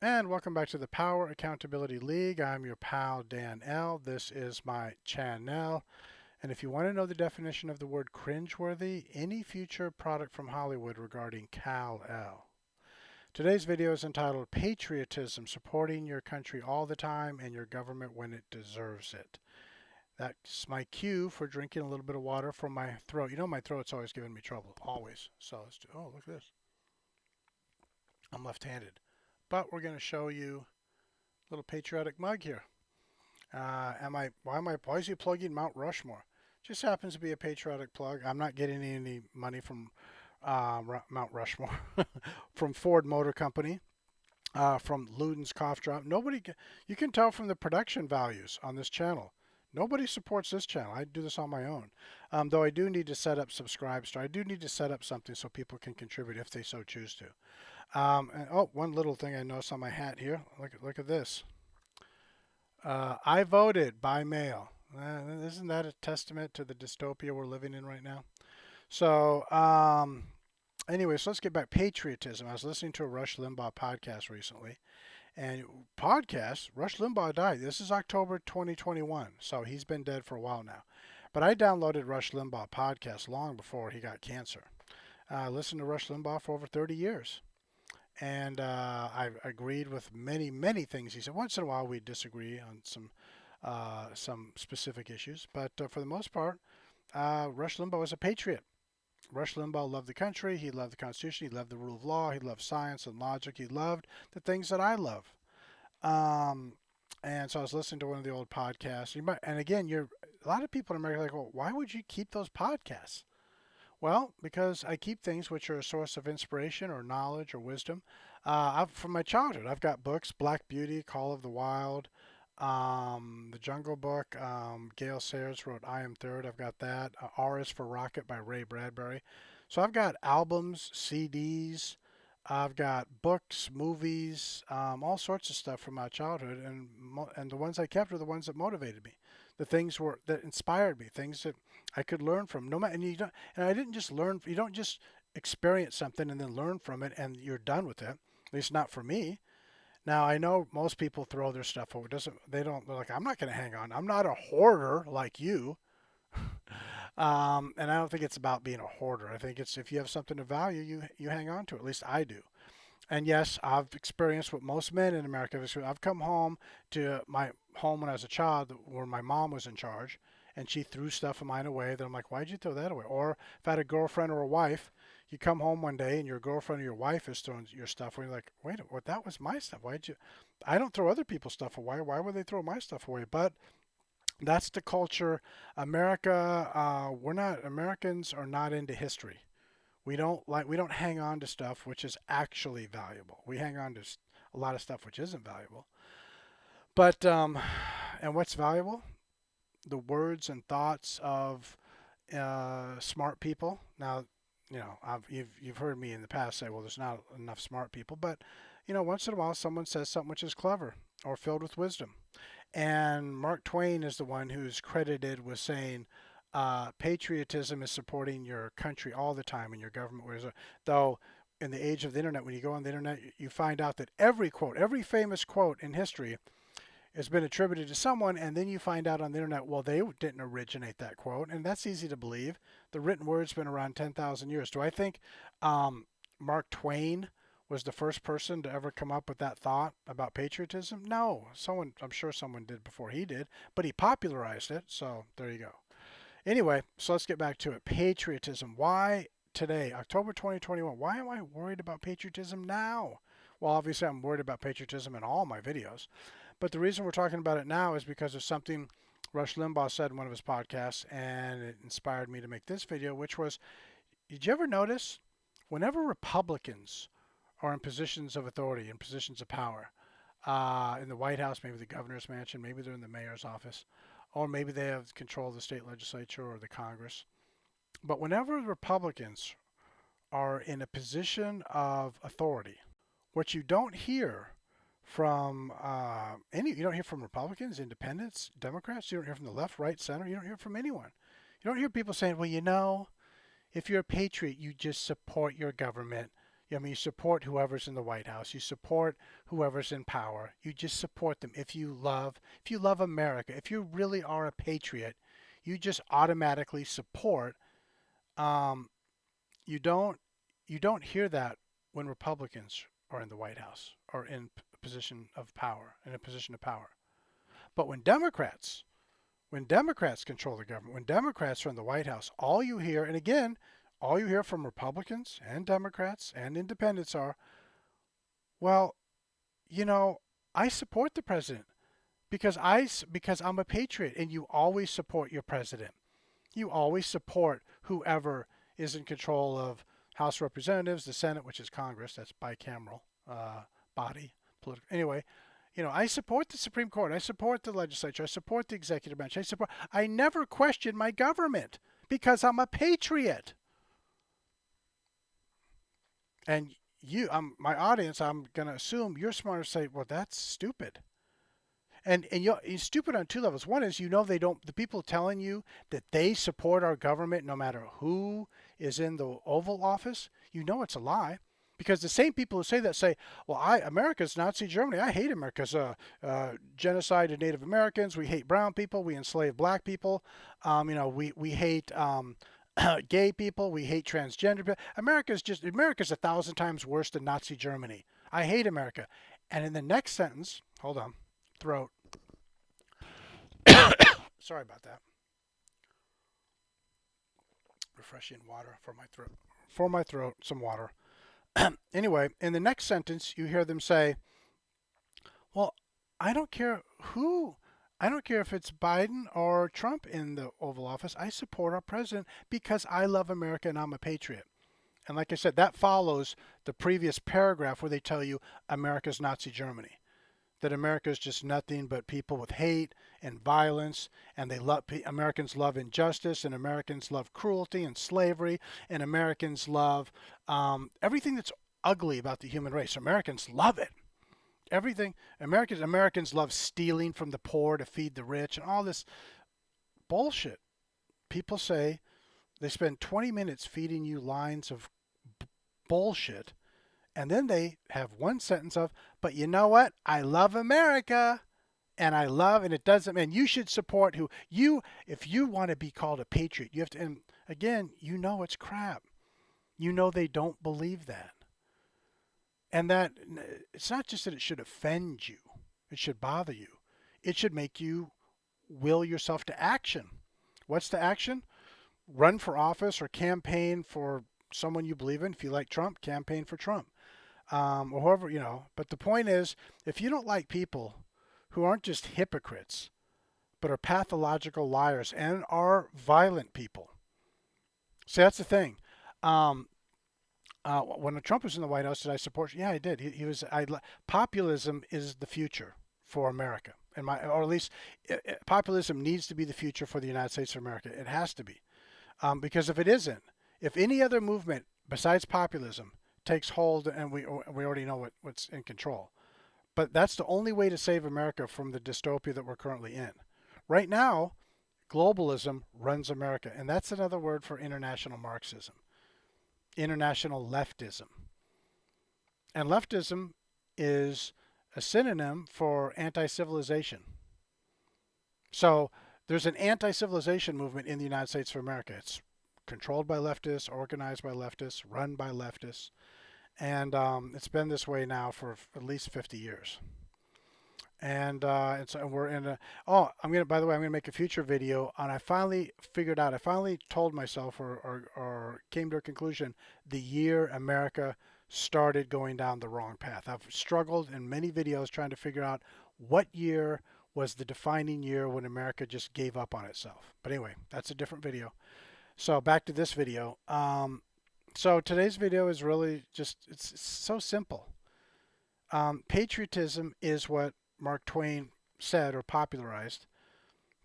And welcome back to the Power Accountability League. I'm your pal Dan L. This is my channel. And if you want to know the definition of the word cringeworthy, any future product from Hollywood regarding Kal-El. Today's video is entitled Patriotism, Supporting Your Country All the Time and Your Government When It Deserves It. That's my cue for drinking a little bit of water from my throat. You know my throat's always giving me trouble, always. So let's do, oh, look at this. I'm left-handed. But we're going to show you a little patriotic mug here. Why is he plugging Mount Rushmore? Just happens to be a patriotic plug. I'm not getting any money from Mount Rushmore, from Ford Motor Company, from Luden's Cough Drop. You can tell from the production values on this channel. Nobody supports this channel. I do this on my own. Though I do need to set up Subscribestar. I do need to set up something so people can contribute if they so choose to. One little thing I noticed on my hat here. Look at this. I voted by mail. Isn't that a testament to the dystopia we're living in right now? So, anyways, let's get back. Patriotism. I was listening to a Rush Limbaugh podcast recently. And Rush Limbaugh died. This is October 2021. So he's been dead for a while now. But I downloaded Rush Limbaugh podcast long before he got cancer. I listened to Rush Limbaugh for over 30 years. And I agreed with many things he said. Once in a while, we disagree on some specific issues, but for the most part, Rush Limbaugh was a patriot. Rush Limbaugh loved the country. He loved the Constitution. He loved the rule of law. He loved science and logic. He loved the things that I love. And so I was listening to one of the old podcasts. And again, a lot of people in America are like, well, why would you keep those podcasts? Well, because I keep things which are a source of inspiration or knowledge or wisdom. From my childhood, I've got books: Black Beauty, Call of the Wild, The Jungle Book. Gail Sayers wrote I Am Third. I've got that. R is for Rocket by Ray Bradbury. So I've got albums, CDs. I've got books, movies, all sorts of stuff from my childhood, and the ones I kept are the ones that motivated me, the things that inspired me, things that I could learn from. No matter, and I didn't just learn. You don't just experience something and then learn from it and you're done with it. At least not for me. Now I know most people throw their stuff away. They're like, I'm not going to hang on. I'm not a hoarder like you. And I don't think it's about being a hoarder. I think it's if you have something of value, you hang on to it. At least I do. And yes, I've experienced what most men in America have experienced. I've come home to my home when I was a child where my mom was in charge and she threw stuff of mine away. Then I'm like, why'd you throw that away? Or if I had a girlfriend or a wife, you come home one day and your girlfriend or your wife is throwing your stuff away. You're like, wait, what? That was my stuff. Why'd you? I don't throw other people's stuff away. Why would they throw my stuff away? But that's the culture. Americans are not into history. We don't hang on to stuff which is actually valuable. We hang on to a lot of stuff which isn't valuable. But and what's valuable? The words and thoughts of smart people. Now, you've heard me in the past say, well, there's not enough smart people, but once in a while someone says something which is clever or filled with wisdom. And Mark Twain is the one who's credited with saying, patriotism is supporting your country all the time and your government. Though in the age of the internet, when you go on the internet, you find out that every famous quote in history has been attributed to someone, and then you find out on the internet, well, they didn't originate that quote, and that's easy to believe. The written word's been around 10,000 years. Do I think Mark Twain was the first person to ever come up with that thought about patriotism? No, I'm sure someone did before he did, but he popularized it, so there you go. Anyway, so let's get back to it. Patriotism. Why today, October 2021? Why am I worried about patriotism now? Well, obviously I'm worried about patriotism in all my videos. But the reason we're talking about it now is because of something Rush Limbaugh said in one of his podcasts, and it inspired me to make this video, which was, did you ever notice whenever Republicans are in positions of authority, in positions of power, in the White House, maybe the governor's mansion, maybe they're in the mayor's office, or maybe they have control of the state legislature or the Congress. But whenever Republicans are in a position of authority, what you don't hear from you don't hear from Republicans, Independents, Democrats. You don't hear from the left, right, center. You don't hear from anyone. You don't hear people saying, well, if you're a patriot, you just support your government. I mean, you support whoever's in the White House. You support whoever's in power. You just support them. If you love America, if you really are a patriot, you just automatically support. Um, you don't, you don't hear that when Republicans are in the White House or in a position of power, in a position of power. But when Democrats control the government, when Democrats are in the White House, all you hear, and again, all you hear from Republicans and Democrats and independents are, well, you know, I support the president because I'm a patriot, and you always support your president. You always support whoever is in control of House Representatives, the Senate, which is Congress, that's bicameral body, political. Anyway, I support the Supreme Court. I support the legislature. I support the executive branch. I never question my government because I'm a patriot. And my audience, I'm going to assume you're smart to say, well, that's stupid. And you're stupid on two levels. One is, they don't, the people telling you that they support our government no matter who is in the Oval Office, it's a lie. Because the same people who say that say, well, America's Nazi Germany. I hate America's genocide of Native Americans. We hate brown people. We enslave black people. We hate gay people. We hate transgender people. America's 1,000 times worse than Nazi Germany. I hate America. And in the next sentence, hold on, throat. Sorry about that. Refreshing water for my throat. For my throat, some water. Anyway, in the next sentence, you hear them say, well, I don't care who, I don't care if it's Biden or Trump in the Oval Office. I support our president because I love America and I'm a patriot. And like I said, that follows the previous paragraph where they tell you America's Nazi Germany. That America is just nothing but people with hate and violence, and Americans love injustice, and Americans love cruelty and slavery, and Americans love everything that's ugly about the human race. Americans love it. Everything Americans love stealing from the poor to feed the rich, and all this bullshit. People say they spend 20 minutes feeding you lines of bullshit. And then they have one sentence of, but you know what? I love America. And it doesn't mean you should support if you want to be called a patriot, you have to, and again, it's crap. They don't believe that. And that it's not just that it should offend you, it should bother you. It should make you will yourself to action. What's the action? Run for office or campaign for someone you believe in. If you like Trump, campaign for Trump. Or whoever, But the point is, if you don't like people who aren't just hypocrites, but are pathological liars and are violent people. See, that's the thing. When Trump was in the White House, did I support? Yeah, I did. He was. Populism is the future for America, or at least populism needs to be the future for the United States of America. It has to be, because if it isn't, if any other movement besides populism takes hold, and we already know what's in control. But that's the only way to save America from the dystopia that we're currently in. Right now, globalism runs America, and that's another word for international Marxism, international leftism. And leftism is a synonym for anti-civilization. So there's an anti-civilization movement in the United States of America. It's controlled by leftists, organized by leftists, run by leftists. And it's been this way now for at least 50 years. And so we're in a. Oh, By the way, I'm gonna make a future video, and I finally told myself, or came to a conclusion, the year America started going down the wrong path. I've struggled in many videos trying to figure out what year was the defining year when America just gave up on itself. But anyway, that's a different video. So back to this video. So today's video is really it's so simple. Patriotism is what Mark Twain said or popularized.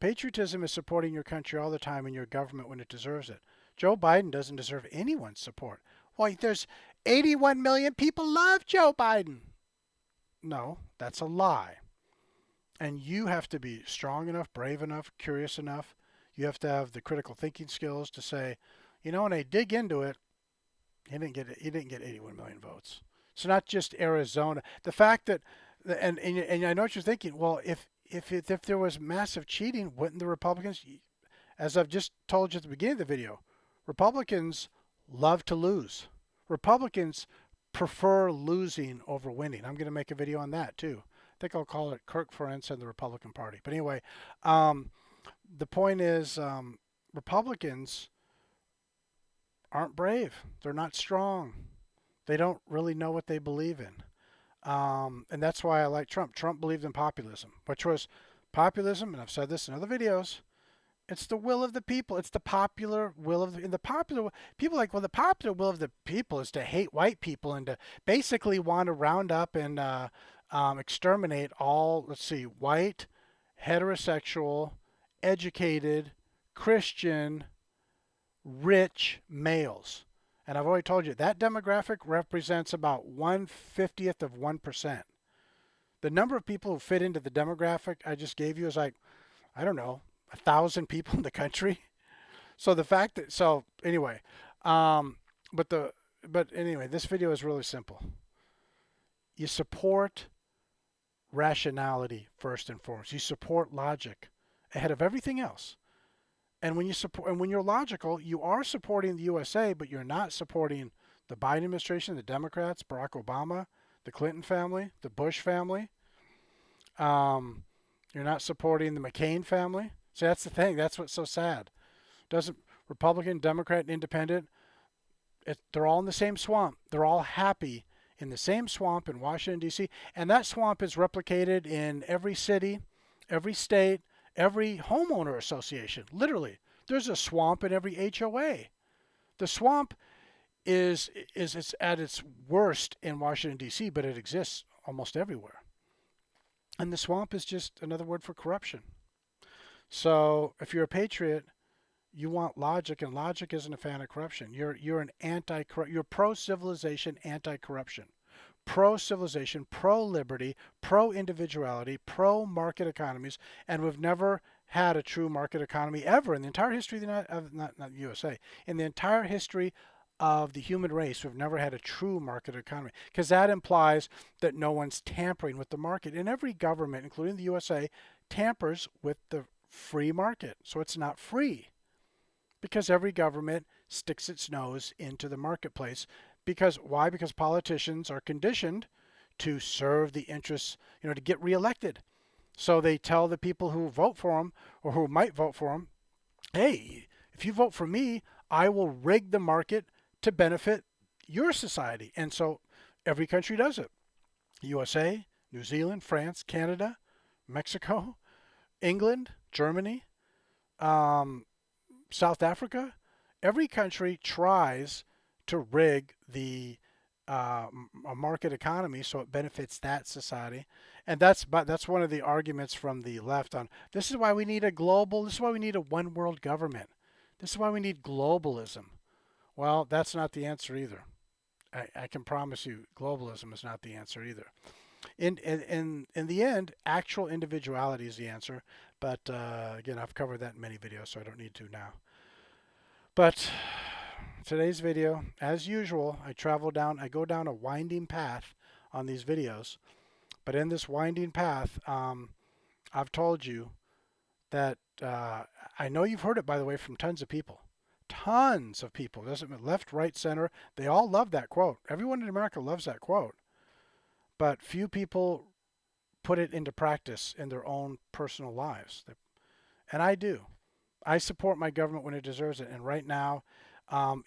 Patriotism is supporting your country all the time and your government when it deserves it. Joe Biden doesn't deserve anyone's support. Well, there's 81 million people love Joe Biden. No, that's a lie. And you have to be strong enough, brave enough, curious enough. You have to have the critical thinking skills to say, when I dig into it, He didn't get 81 million votes. So not just Arizona. The fact that and I know what you're thinking. Well, if there was massive cheating, wouldn't the Republicans, as I've just told you at the beginning of the video, Republicans love to lose. Republicans prefer losing over winning. I'm going to make a video on that too. I think I'll call it Kirk Ferentz and the Republican Party. But anyway, um, the point is, Republicans aren't brave. They're not strong. They don't really know what they believe in. And that's why I like Trump. Trump believed in populism, which was populism, and I've said this in other videos. It's the will of the people. It's the popular will of the popular people like, well, the popular will of the people is to hate white people and to basically want to round up and exterminate all, let's see, white, heterosexual, educated, Christian, rich males. And I've already told you that demographic represents about 1/50th of 1%. The number of people who fit into the demographic I just gave you is like, I don't know, 1,000 people in the country. So the fact that, so anyway, um, but the, but anyway, this video is really simple. You support rationality first and foremost. You support logic ahead of everything else. And when you support, and when you're logical, you are supporting the USA, but you're not supporting the Biden administration, the Democrats, Barack Obama, the Clinton family, the Bush family. Um, you're not supporting the McCain family. So that's the thing. That's what's so sad. Doesn't Republican, Democrat, Independent? They're all in the same swamp. They're all happy in the same swamp in Washington D.C. And that swamp is replicated in every city, every state, every homeowner association. Literally, there's a swamp in every HOA. The swamp is it's at its worst in Washington D.C., but it exists almost everywhere. And the swamp is just another word for corruption. So if you're a patriot, you want logic, and logic isn't a fan of corruption. You're an you're pro-civilization, anti-corruption, pro-civilization, pro-liberty, pro-individuality, pro-market economies, and we've never had a true market economy ever in the entire history of the not the USA, in the entire history of the human race. We've never had a true market economy because that implies that no one's tampering with the market, and every government, including the USA, tampers with the free market, so it's not free. Because every government sticks its nose into the marketplace. Because why? Because politicians are conditioned to serve the interests, to get reelected. So they tell the people who vote for them or who might vote for them, hey, if you vote for me, I will rig the market to benefit your society. And so every country does it. USA, New Zealand, France, Canada, Mexico, England, Germany, South Africa, every country tries to rig the market economy so it benefits that society, and that's one of the arguments from the left on this is why we need a global. This is why we need a one world government. This is why we need globalism. Well, that's not the answer either. I can promise you, globalism is not the answer either. In the end, actual individuality is the answer. But again, I've covered that in many videos, so I don't need to now. But today's video, as usual, I go down a winding path on these videos. But in this winding path, I've told you that I know you've heard it, by the way, from tons of people. Tons of people. Doesn't matter, left, right, center. They all love that quote. Everyone in America loves that quote. But few people put it into practice in their own personal lives. And I do. I support my government when it deserves it. And right now,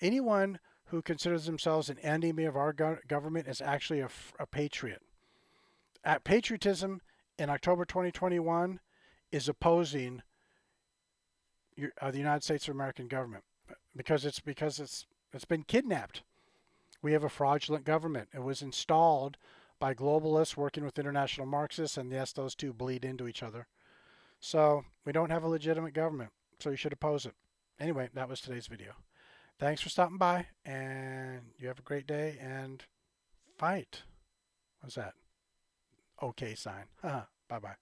anyone who considers themselves an enemy of our government is actually a patriot. Patriotism in October 2021 is opposing the United States of American government because it's been kidnapped. We have a fraudulent government. It was installed by globalists working with international Marxists, and yes, those two bleed into each other. So we don't have a legitimate government, so you should oppose it. Anyway, that was today's video. Thanks for stopping by, and you have a great day, and fight. What's that? Okay sign. Bye-bye.